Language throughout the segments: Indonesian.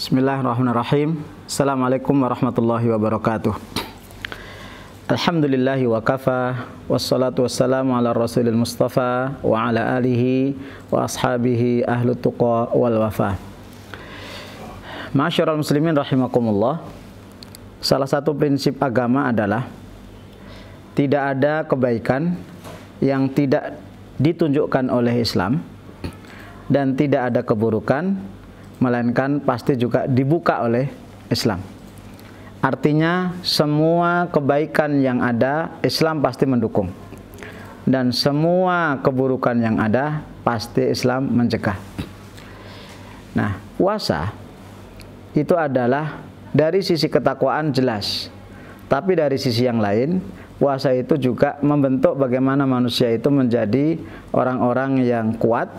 Bismillahirrahmanirrahim. Assalamualaikum warahmatullahi wabarakatuh. Alhamdulillahi wa kafa, wassalatu wassalamu ala rasulil mustafa wa ala alihi wa ashabihi ahlut tuqa wal wafa. Ma'asyiral muslimin rahimakumullah. Salah satu prinsip agama adalah tidak ada kebaikan yang tidak ditunjukkan oleh Islam dan tidak ada keburukan melainkan pasti juga dibuka oleh Islam. Artinya semua kebaikan yang ada Islam pasti mendukung, dan semua keburukan yang ada pasti Islam mencegah. Nah, puasa itu adalah dari sisi ketakwaan jelas, tapi dari sisi yang lain puasa itu juga membentuk bagaimana manusia itu menjadi orang-orang yang kuat,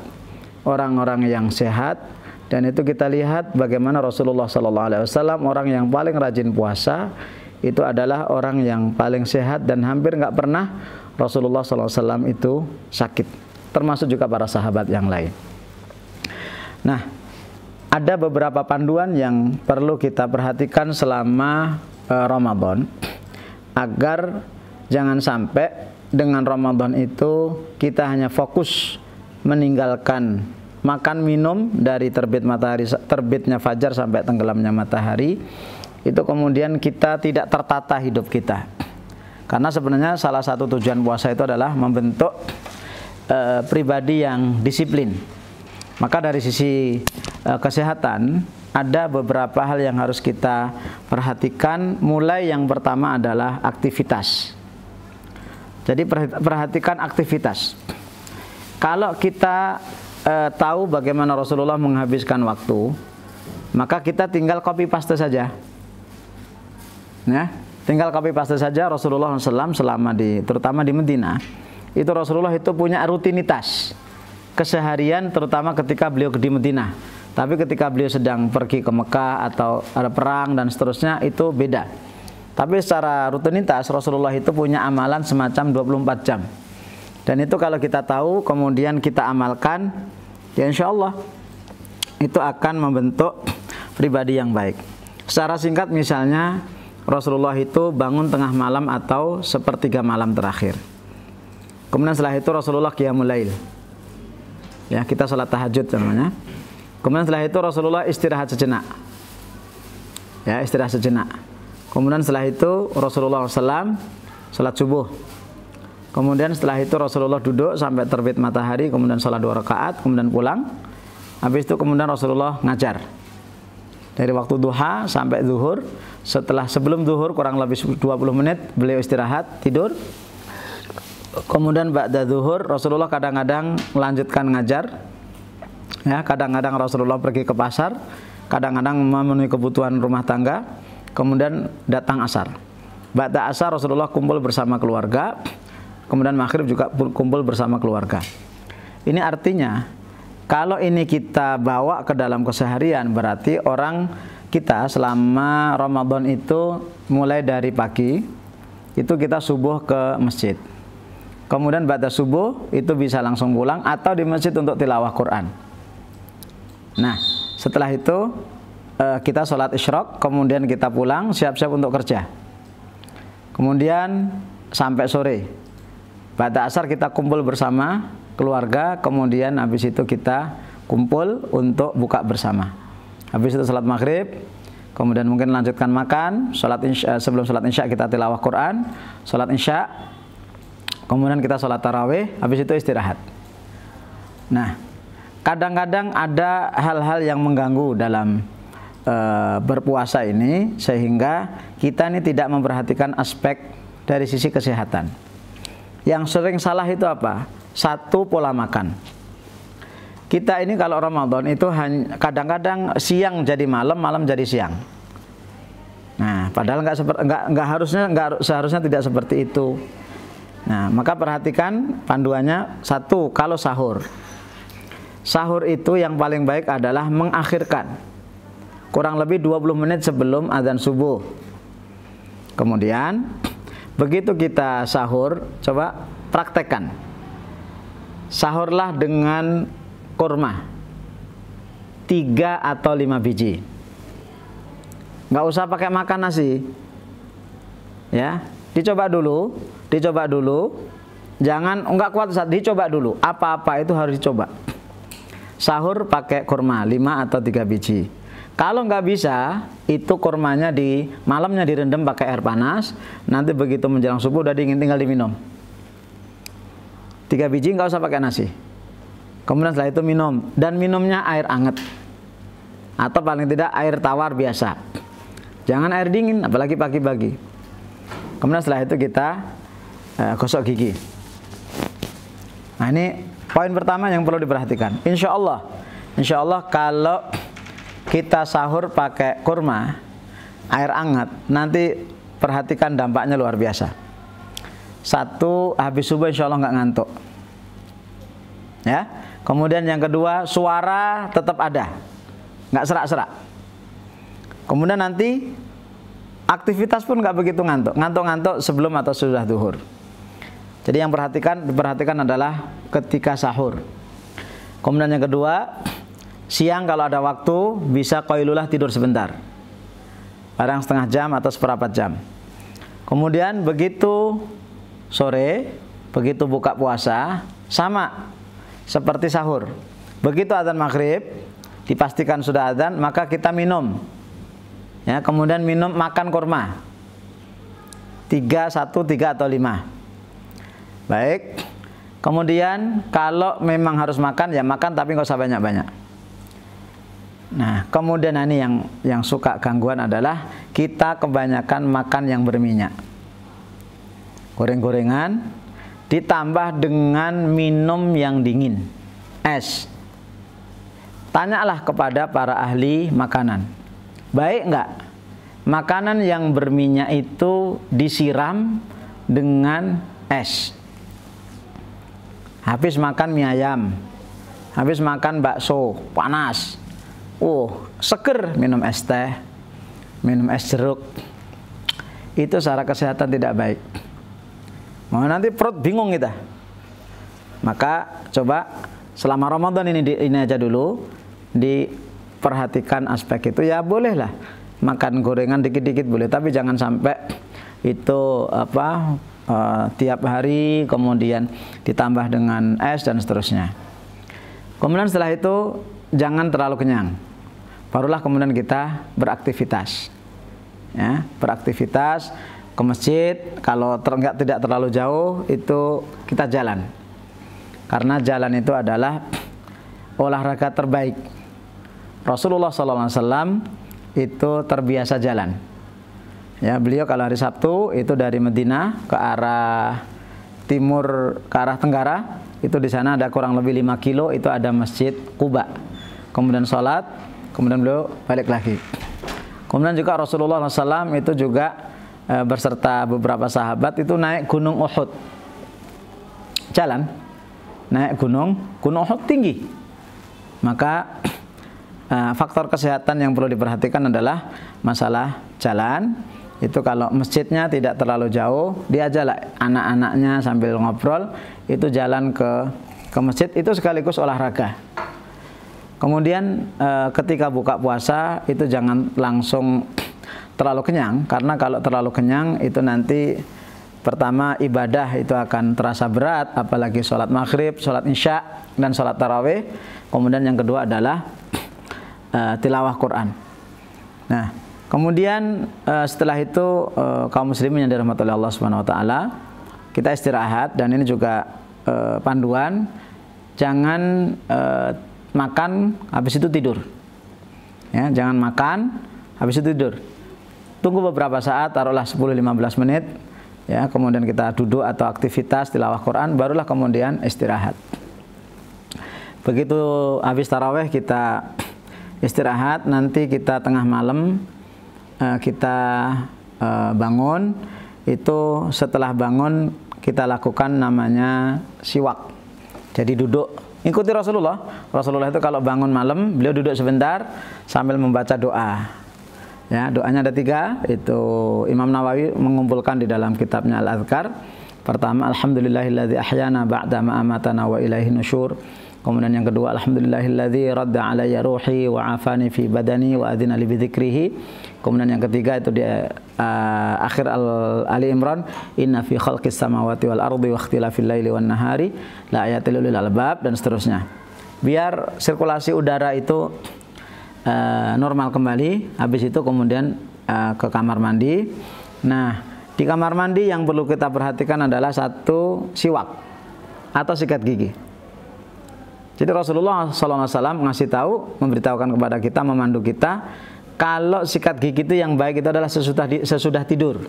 orang-orang yang sehat. Dan itu kita lihat bagaimana Rasulullah SAW, orang yang paling rajin puasa, itu adalah orang yang paling sehat dan hampir nggak pernah Rasulullah SAW itu sakit. Termasuk juga para sahabat yang lain. Nah, ada beberapa panduan yang perlu kita perhatikan selama Ramadan, agar jangan sampai dengan Ramadan itu kita hanya fokus meninggalkan makan minum dari terbitnya fajar sampai tenggelamnya matahari, itu kemudian kita tidak tertata hidup kita. Karena sebenarnya salah satu tujuan puasa itu adalah membentuk pribadi yang disiplin. Maka dari sisi kesehatan ada beberapa hal yang harus kita perhatikan. Mulai yang pertama adalah aktivitas. Jadi perhatikan aktivitas. Kalau kita tahu bagaimana Rasulullah menghabiskan waktu, maka kita tinggal copy paste saja. Ya, tinggal copy paste saja. Rasulullah SAW selama terutama di Madinah, itu Rasulullah itu punya rutinitas keseharian, terutama ketika beliau di Madinah. Tapi ketika beliau sedang pergi ke Mekah atau ada perang dan seterusnya, itu beda. Tapi secara rutinitas Rasulullah itu punya amalan semacam 24 jam. Dan itu kalau kita tahu kemudian kita amalkan, ya insya Allah itu akan membentuk pribadi yang baik. Secara singkat misalnya Rasulullah itu bangun tengah malam atau sepertiga malam terakhir. Kemudian setelah itu Rasulullah qiyamul lail. Ya, kita salat tahajud namanya. Kemudian setelah itu Rasulullah istirahat sejenak. Ya, istirahat sejenak. Kemudian setelah itu Rasulullah SAW salat subuh. Kemudian setelah itu Rasulullah duduk sampai terbit matahari, kemudian sholat 2 rakaat, kemudian pulang. Habis itu kemudian Rasulullah ngajar. Dari waktu duha sampai zuhur. Sebelum zuhur kurang lebih 20 menit beliau istirahat, tidur. Kemudian ba'da zuhur Rasulullah kadang-kadang melanjutkan ngajar. Ya, kadang-kadang Rasulullah pergi ke pasar, kadang-kadang memenuhi kebutuhan rumah tangga. Kemudian datang asar. Ba'da asar Rasulullah kumpul bersama keluarga. Kemudian maghrib juga kumpul bersama keluarga. Ini artinya kalau ini kita bawa ke dalam keseharian, berarti orang kita selama Ramadan itu mulai dari pagi itu kita subuh ke masjid. Kemudian ba'da subuh itu bisa langsung pulang atau di masjid untuk tilawah Quran. Nah, setelah itu kita sholat isyraq, kemudian kita pulang siap-siap untuk kerja. Kemudian sampai sore. Pada asar kita kumpul bersama keluarga, kemudian habis itu kita kumpul untuk buka bersama. Habis itu salat maghrib, kemudian mungkin lanjutkan makan, sebelum salat isya kita tilawah Quran, salat isya, kemudian kita salat tarawih, habis itu istirahat. Nah, kadang-kadang ada hal-hal yang mengganggu dalam berpuasa ini, sehingga kita ini tidak memperhatikan aspek dari sisi kesehatan. Yang sering salah itu apa? Satu, pola makan. Kita ini kalau Ramadan itu kadang-kadang siang jadi malam, malam jadi siang. Nah, padahal seharusnya tidak seperti itu. Nah, maka perhatikan panduannya. Satu, kalau sahur. Sahur itu yang paling baik adalah mengakhirkan kurang lebih 20 menit sebelum azan subuh. Kemudian begitu kita sahur, coba praktekkan. Sahurlah dengan kurma 3 atau 5 biji. nggak usah pakai makan nasi. Ya, dicoba dulu. Jangan nggak kuat saat dicoba dulu. Apa-apa itu harus dicoba. Sahur pakai kurma 5 atau 3 biji. Kalau nggak bisa, itu kurmanya di malamnya direndam pakai air panas. Nanti begitu menjelang subuh udah dingin, tinggal diminum. 3 biji nggak usah pakai nasi. Kemudian setelah itu minum, dan minumnya air hangat atau paling tidak air tawar biasa. Jangan air dingin, apalagi pagi-pagi. Kemudian setelah itu kita gosok gigi. Nah, ini poin pertama yang perlu diperhatikan. Insya Allah kalau kita sahur pakai kurma air hangat, nanti perhatikan dampaknya luar biasa. 1, habis subuh insya Allah nggak ngantuk. Ya. Kemudian yang kedua, suara tetap ada, nggak serak-serak. Kemudian nanti aktivitas pun nggak begitu ngantuk sebelum atau sudah zuhur. Jadi yang diperhatikan adalah ketika sahur. Kemudian yang kedua, siang kalau ada waktu bisa qailulah, tidur sebentar, barang setengah jam atau seperempat jam. Kemudian begitu sore, begitu buka puasa, sama seperti sahur. Begitu adzan maghrib, dipastikan sudah adzan, maka kita minum. Ya, kemudian makan kurma 3 atau 5. Baik. Kemudian kalau memang harus makan, ya makan tapi nggak usah banyak-banyak. Nah, kemudian ini yang suka gangguan adalah kita kebanyakan makan yang berminyak. Goreng-gorengan ditambah dengan minum yang dingin, es. Tanyalah kepada para ahli makanan, baik enggak makanan yang berminyak itu disiram dengan es? Habis makan mie ayam, habis makan bakso panas, seger, minum es teh, minum es jeruk, itu secara kesehatan tidak baik. Mau nanti perut bingung kita. Maka coba selama Ramadan ini aja dulu diperhatikan aspek itu. Ya bolehlah makan gorengan dikit-dikit boleh, tapi jangan sampai itu tiap hari kemudian ditambah dengan es dan seterusnya. Kemudian setelah itu jangan terlalu kenyang. Barulah kemudian kita beraktivitas. Ya, beraktivitas ke masjid, kalau tidak terlalu jauh itu kita jalan. Karena jalan itu adalah olahraga terbaik. Rasulullah SAW itu terbiasa jalan. Ya, beliau kalau hari Sabtu itu dari Madinah ke arah timur, ke arah tenggara, itu di sana ada kurang lebih 5 kilo, itu ada Masjid Quba. Kemudian sholat, kemudian beliau balik lagi. Kemudian juga Rasulullah SAW itu juga berserta beberapa sahabat itu naik gunung Uhud. Jalan, naik gunung Uhud tinggi. Maka faktor kesehatan yang perlu diperhatikan adalah masalah jalan. Itu kalau masjidnya tidak terlalu jauh, diajaklah anak-anaknya sambil ngobrol, itu jalan ke masjid, itu sekaligus olahraga. Kemudian ketika buka puasa itu jangan langsung terlalu kenyang, karena kalau terlalu kenyang itu nanti pertama ibadah itu akan terasa berat, apalagi sholat maghrib, sholat isya, dan sholat tarawih. Kemudian yang kedua adalah tilawah Quran. Nah, kemudian setelah itu kaum muslimin yang dirahmati oleh Allah Subhanahu wa taala, kita istirahat, dan ini juga panduan, jangan makan habis itu tidur. Ya, jangan makan habis itu tidur. Tunggu beberapa saat, taruhlah 10-15 menit, ya, kemudian kita duduk atau aktivitas tilawah Quran, barulah kemudian istirahat. Begitu habis tarawih kita istirahat, nanti kita tengah malam kita bangun. Itu setelah bangun kita lakukan namanya siwak. Jadi duduk, ikuti Rasulullah. Rasulullah itu kalau bangun malam, beliau duduk sebentar sambil membaca doa. Ya, doanya ada 3, itu Imam Nawawi mengumpulkan di dalam kitabnya Al-Adhkar. Pertama, alhamdulillahilladzi ahyana ba'da ma amatana wa ilaihin nusyur. Kemudian yang kedua, alhamdulillahilladzi radda alayya ruhi wa afani fi badani wa adzina li bidzikrihi. Kemudian yang ketiga itu di akhir Ali Imran, inna fi khalqis samawati wal ardi wa ikhtilafil laili wan nahari la ayatil lil albab, dan seterusnya. Biar sirkulasi udara itu normal kembali. Habis itu kemudian ke kamar mandi. Nah, di kamar mandi yang perlu kita perhatikan adalah satu, siwak atau sikat gigi. Jadi Rasulullah SAW ngasih tahu, memberitahukan kepada kita, memandu kita, kalau sikat gigi itu yang baik itu adalah sesudah tidur.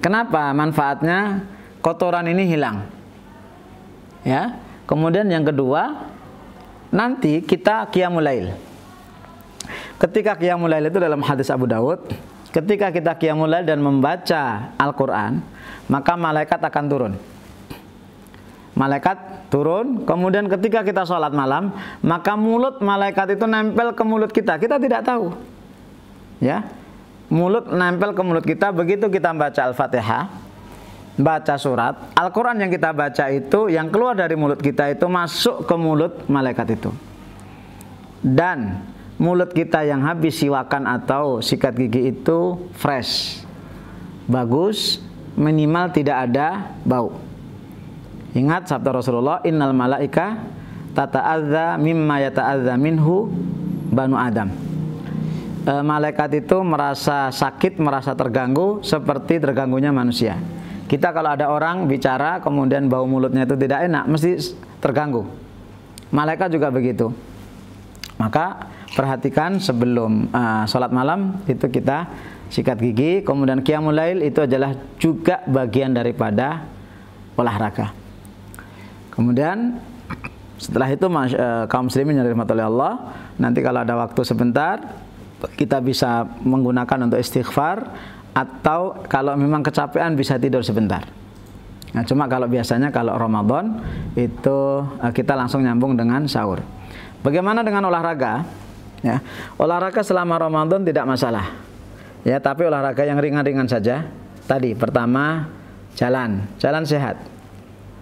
Kenapa? Manfaatnya kotoran ini hilang. Ya. Kemudian yang kedua, nanti kita qiyamul lail. Ketika qiyamul lail itu dalam hadis Abu Dawud, ketika kita qiyamul lail dan membaca Al-Quran, maka malaikat akan turun. Malaikat turun, kemudian ketika kita sholat malam, maka mulut malaikat itu nempel ke mulut kita. Kita tidak tahu. Ya, mulut nempel ke mulut kita. Begitu kita baca Al-Fatihah, baca surat, Al-Quran yang kita baca itu, yang keluar dari mulut kita itu masuk ke mulut malaikat itu. Dan mulut kita yang habis siwakan atau sikat gigi itu fresh, bagus, minimal tidak ada bau. Ingat sabda Rasulullah, innal malaika tata'adza mimma yata'adza minhu banu Adam. Malaikat itu merasa sakit, merasa terganggu seperti terganggunya manusia. Kita kalau ada orang bicara kemudian bau mulutnya itu tidak enak, mesti terganggu. Malaikat juga begitu. Maka perhatikan sebelum sholat malam itu kita sikat gigi. Kemudian qiyamul lail itu adalah juga bagian daripada olahraga. Kemudian setelah itu kaum muslimin yang dirahmati oleh Allah, nanti kalau ada waktu sebentar kita bisa menggunakan untuk istighfar, atau kalau memang kecapean bisa tidur sebentar. Nah, cuma kalau biasanya kalau Ramadan itu kita langsung nyambung dengan sahur. Bagaimana dengan olahraga? Ya, olahraga selama Ramadan tidak masalah. Ya, tapi olahraga yang ringan-ringan saja. Tadi pertama jalan sehat.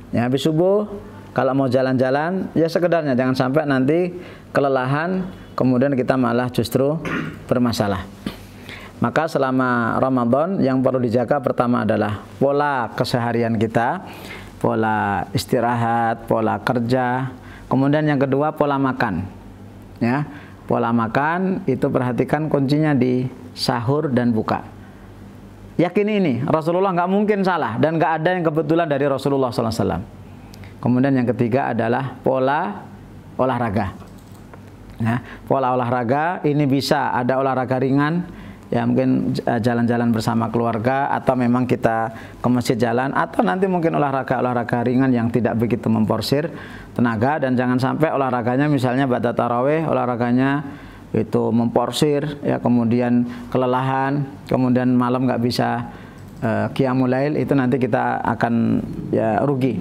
Ya, habis subuh kalau mau jalan-jalan ya sekedarnya, jangan sampai nanti kelelahan kemudian kita malah justru bermasalah. Maka selama Ramadan yang perlu dijaga pertama adalah pola keseharian kita, pola istirahat, pola kerja. Kemudian yang kedua pola makan. Ya, pola makan itu perhatikan kuncinya di sahur dan buka. Yakini ini, Rasulullah nggak mungkin salah dan nggak ada yang kebetulan dari Rasulullah SAW. Kemudian yang ketiga adalah pola olahraga. Ya, pola olahraga ini bisa ada olahraga ringan, ya mungkin jalan-jalan bersama keluarga, atau memang kita ke masjid jalan, atau nanti mungkin olahraga ringan yang tidak begitu memporsir tenaga. Dan jangan sampai olahraganya misalnya ba'da tarawih, olahraganya itu memporsir, ya kemudian kelelahan, kemudian malam nggak bisa qiyamul lail, itu nanti kita akan ya rugi.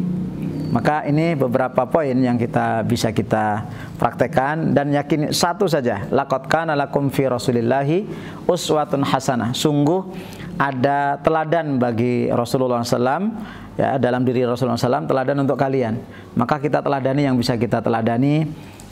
Maka ini beberapa poin yang bisa kita praktekkan, dan yakin satu saja, laqad kana lakum fi rasulillahi uswatun hasanah. Sungguh ada teladan bagi Rasulullah SAW, ya dalam diri Rasulullah SAW, teladan untuk kalian. Maka kita teladani yang bisa kita teladani.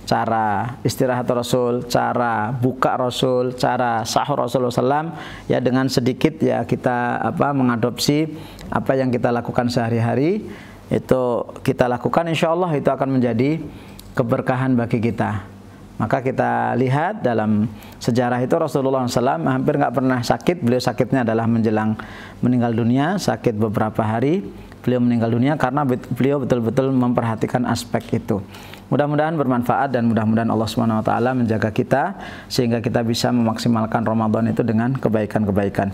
Cara istirahat Rasul, cara buka Rasul, cara sahur Rasulullah SAW, ya dengan sedikit ya kita mengadopsi apa yang kita lakukan sehari-hari, itu kita lakukan, insya Allah itu akan menjadi keberkahan bagi kita. Maka kita lihat dalam sejarah itu Rasulullah SAW hampir nggak pernah sakit. Beliau sakitnya adalah menjelang meninggal dunia, sakit beberapa hari beliau meninggal dunia karena beliau betul-betul memperhatikan aspek itu. Mudah-mudahan bermanfaat dan mudah-mudahan Allah Subhanahu wa taala menjaga kita sehingga kita bisa memaksimalkan Ramadan itu dengan kebaikan-kebaikan.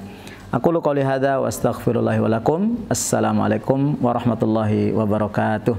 Aqulu qouli hadza wa astaghfirullahi wa lakum. Assalamualaikum warahmatullahi wabarakatuh.